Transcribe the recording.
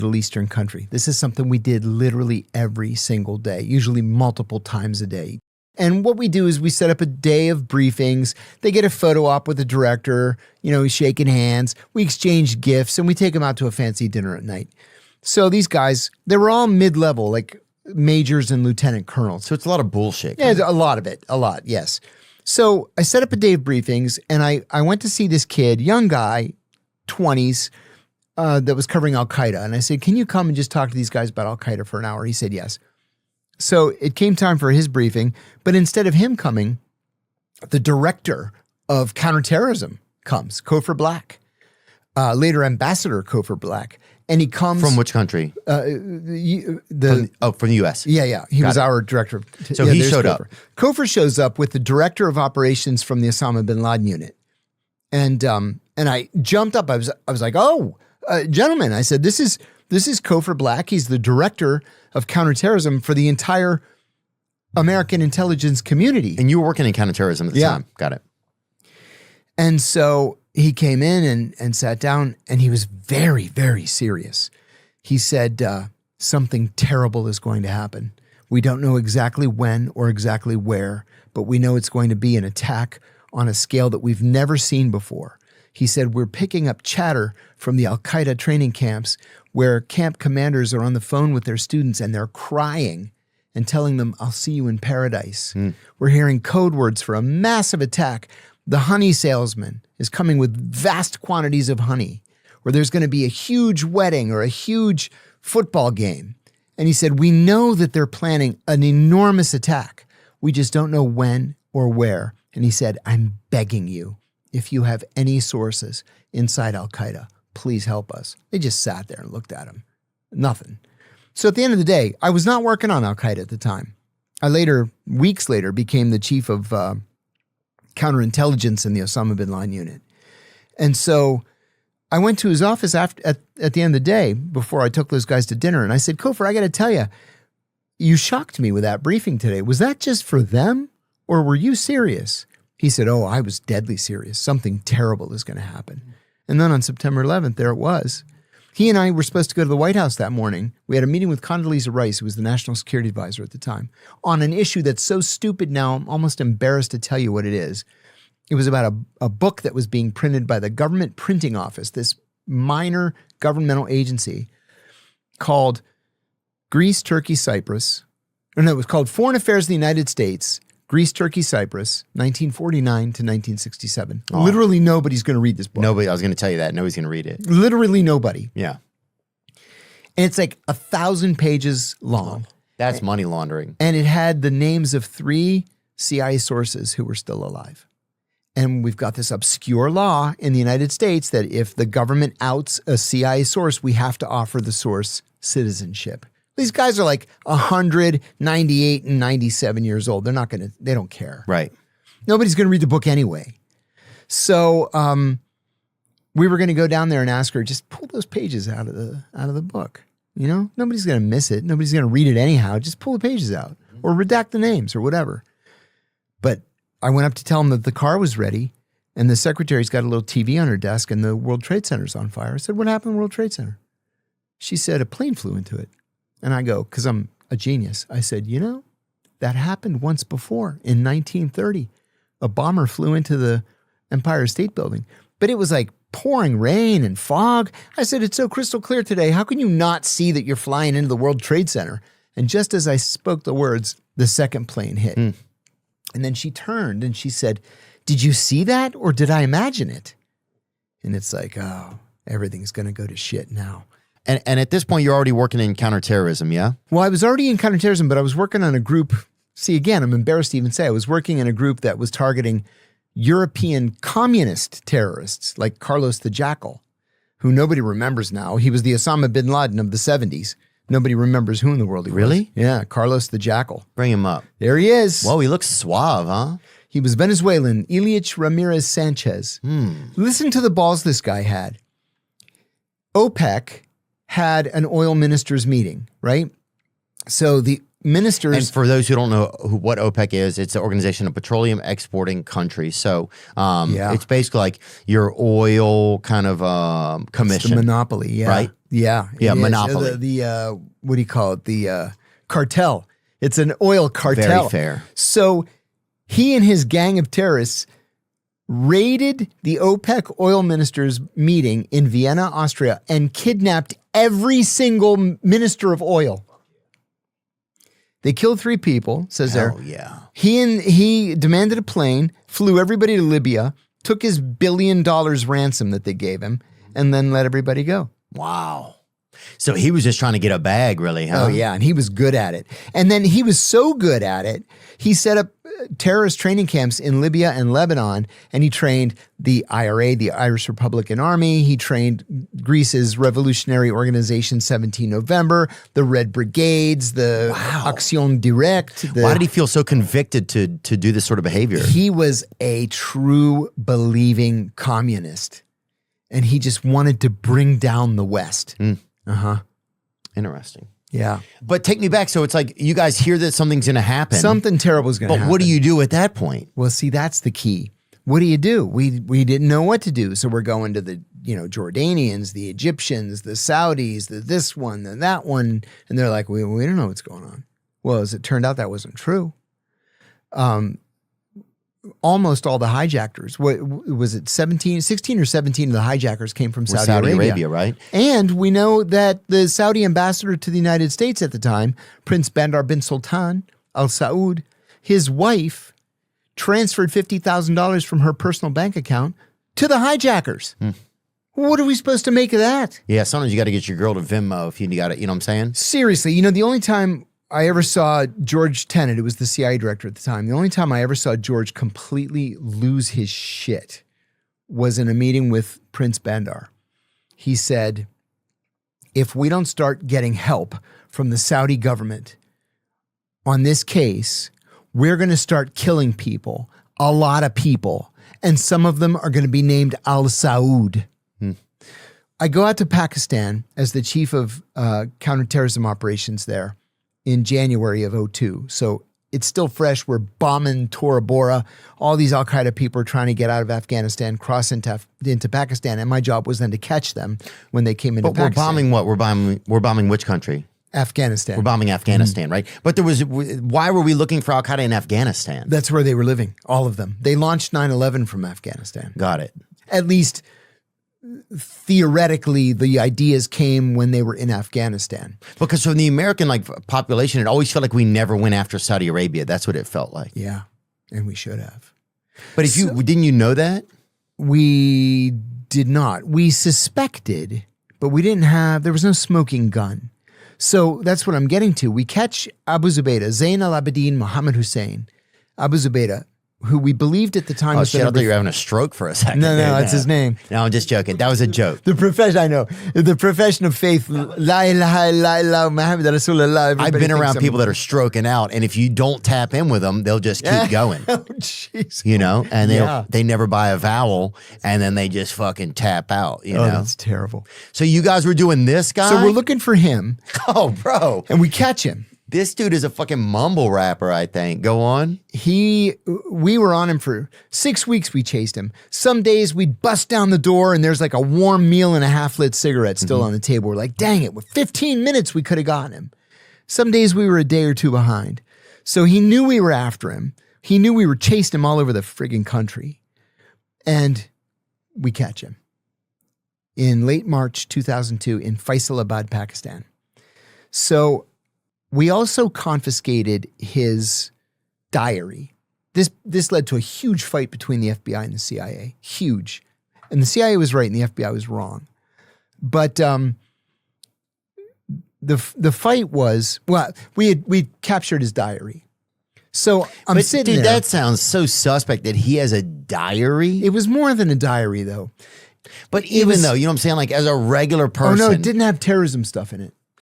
Middle Eastern country. This is something we did literally every single day, usually multiple times a day. And what we do is we set up a day of briefings. They get a photo op with the director, he's shaking hands. We exchange gifts and we take them out to a fancy dinner at night. So these guys, they were all mid-level, like majors and lieutenant colonels. So it's a lot of bullshit. Yeah, a lot of it. A lot, yes. So I set up a day of briefings and I went to see this kid, young guy, 20s, that was covering al-Qaeda. And I said, can you come and just talk to these guys about al-Qaeda for an hour? He said, yes. So it came time for his briefing, but instead of him coming, the director of counterterrorism comes, Kofor Black, later Ambassador Kofor Black. And he comes from which country? From the U.S. Yeah. He was our director. So he showed up. Kofor shows up with the director of operations from the Osama bin Laden unit, and I jumped up. I was like, oh, gentlemen, I said, this is Kofor Black. He's the director of counterterrorism for the entire American intelligence community. And you were working in counterterrorism at the time. Got it. And so he came in and sat down, and he was very, very serious. He said, something terrible is going to happen. We don't know exactly when or exactly where, but we know it's going to be an attack on a scale that we've never seen before. He said, we're picking up chatter from the al-Qaeda training camps where camp commanders are on the phone with their students and they're crying and telling them, I'll see you in paradise. We're hearing code words for a massive attack. The honey salesman is coming with vast quantities of honey, where there's going to be a huge wedding or a huge football game. And he said, we know that they're planning an enormous attack. We just don't know when or where. And he said, I'm begging you, if you have any sources inside al-Qaeda, please help us. They just sat there and looked at him. Nothing. So at the end of the day, I was not working on al-Qaeda at the time. I later, weeks later, became the chief of counterintelligence in the Osama bin Laden unit. And so I went to his office at the end of the day before I took those guys to dinner. And I said, Kofor, I got to tell you, you shocked me with that briefing today. Was that just for them or were you serious? He said, oh, I was deadly serious. Something terrible is going to happen. And then on September 11th, there it was. He and I were supposed to go to the White House that morning. We had a meeting with Condoleezza Rice, who was the national security advisor at the time, on an issue that's so stupid now, I'm almost embarrassed to tell you what it is. It was about a book that was being printed by the government printing office, this minor governmental agency called Greece, Turkey, Cyprus. Or no, it was called Foreign Affairs of the United States, Greece, Turkey, Cyprus, 1949 to 1967. Oh. Literally nobody's going to read this book. Nobody, I was going to tell you that. Nobody's going to read it. Literally nobody. Yeah. And it's like 1,000 pages long. That's money laundering. And it had the names of 3 CIA sources who were still alive. And we've got this obscure law in the United States that if the government outs a CIA source, we have to offer the source citizenship. These guys are like 100, 98, and 97 years old. They're not going to, they don't care. Right. Nobody's going to read the book anyway. So we were going to go down there and ask her, just pull those pages out of the book. You know, nobody's going to miss it. Nobody's going to read it anyhow. Just pull the pages out or redact the names or whatever. But I went up to tell him that the car was ready and the secretary's got a little TV on her desk and the World Trade Center's on fire. I said, what happened to the World Trade Center? She said, a plane flew into it. And I go, because I'm a genius. I said, you know, that happened once before in 1930. A bomber flew into the Empire State Building, but it was like pouring rain and fog. I said, it's so crystal clear today. How can you not see that you're flying into the World Trade Center? And just as I spoke the words, the second plane hit. And then she turned and she said, did you see that or did I imagine it? And it's like, oh, everything's going to go to shit now. And at this point, you're already working in counterterrorism, yeah? Well, I was already in counterterrorism, but I was working on a group. See, again, I'm embarrassed to even say I was working in a group that was targeting European communist terrorists like Carlos the Jackal, who nobody remembers now. He was the Osama bin Laden of the 70s. Nobody remembers who in the world he was. Really? Yeah, Carlos the Jackal. Bring him up. There he is. Whoa, he looks suave, huh? He was Venezuelan, Ilich Ramirez Sanchez. Listen to the balls this guy had. OPEC had an oil ministers meeting, right? So the ministers. And for those who don't know what OPEC is, it's the Organization of Petroleum Exporting Countries. So it's basically like your oil kind of commission. It's the monopoly, yeah. Right? Yeah. Yeah, it is. monopoly. The what do you call it? The cartel. It's an oil cartel. Very fair. So he and his gang of terrorists raided the OPEC oil ministers' meeting in Vienna, Austria, and kidnapped every single minister of oil. They killed 3 people, says there. Oh, yeah. He demanded a plane, flew everybody to Libya, took his $1 billion ransom that they gave him, and then let everybody go. Wow. So he was just trying to get a bag, really, huh? Oh, yeah, and he was good at it. And then he was so good at it, he set up terrorist training camps in Libya and Lebanon, and he trained the IRA, the Irish Republican Army. He trained Greece's Revolutionary Organization 17 November, the Red Brigades, the Action Directe. Why did he feel so convicted to do this sort of behavior? He was a true believing communist, and he just wanted to bring down the West. Interesting. Yeah. But take me back. So it's like you guys hear that something's going to happen. Something terrible is going to happen. But what do you do at that point? Well, see, that's the key. What do you do? We didn't know what to do. So we're going to the, Jordanians, the Egyptians, the Saudis, the this one, the that one. And they're like, we don't know what's going on. Well, as it turned out, that wasn't true. Almost all the hijackers, what was it, 16 or 17 of the hijackers came from Saudi Arabia, right? And we know that the Saudi ambassador to the United States at the time, Prince Bandar bin Sultan Al Saud, his wife transferred $50,000 from her personal bank account to the hijackers. What are we supposed to make of that? Yeah, sometimes you got to get your girl to Venmo if you got it. You know what I'm saying? Seriously, the only time I ever saw George Tenet, who was the CIA director at the time, the only time I ever saw George completely lose his shit was in a meeting with Prince Bandar. He said, if we don't start getting help from the Saudi government on this case, we're going to start killing people, a lot of people, and some of them are going to be named Al Saud. I go out to Pakistan as the chief of counterterrorism operations there in January of 2002. So it's still fresh. We're bombing Tora Bora. All these al-Qaeda people are trying to get out of Afghanistan, cross into Pakistan. And my job was then to catch them when they came into Pakistan. But we're bombing what? We're bombing which country? Afghanistan. We're bombing Afghanistan, right? But why were we looking for al-Qaeda in Afghanistan? That's where they were living, all of them. They launched 9/11 from Afghanistan. Got it. At least theoretically, the ideas came when they were in Afghanistan. Because from the American population, it always felt like we never went after Saudi Arabia. That's what it felt like. Yeah, and we should have. But didn't you know that? We did not. We suspected, but we didn't have. There was no smoking gun. So that's what I'm getting to. We catch Abu Zubaydah, Zain al-Abidin Mohammed Hussein, Abu Zubaydah, who we believed at the time was shit, I thought you were having a stroke for a second. No, that's his name. No, I'm just joking. That was a joke. The profession, I know. The profession of faith, La ilaha illallah Muhammad Rasulullah. I've been around people that are stroking out, and if you don't tap in with them, they'll just keep going. Oh, jeez. And they never buy a vowel, and then they just fucking tap out, Oh, that's terrible. So you guys were doing this guy? So we're looking for him. Oh, bro. And we catch him. This dude is a fucking mumble rapper, I think. Go on. We were on him for 6 weeks. We chased him. Some days we'd bust down the door and there's like a warm meal and a half-lit cigarette still on the table. We're like, dang it, with 15 minutes we could have gotten him. Some days we were a day or two behind. So he knew we were after him. He knew we were chasing him all over the friggin' country. And we catch him in late March 2002 in Faisalabad, Pakistan. So we also confiscated his diary. This led to a huge fight between the FBI and the CIA. Huge. And the CIA was right and the FBI was wrong. But the fight was, well, we captured his diary. So I'm sitting there. That sounds so suspect that he has a diary. It was more than a diary though. But even though, you know what I'm saying? Like as a regular person. Oh no, it didn't have terrorism stuff in it.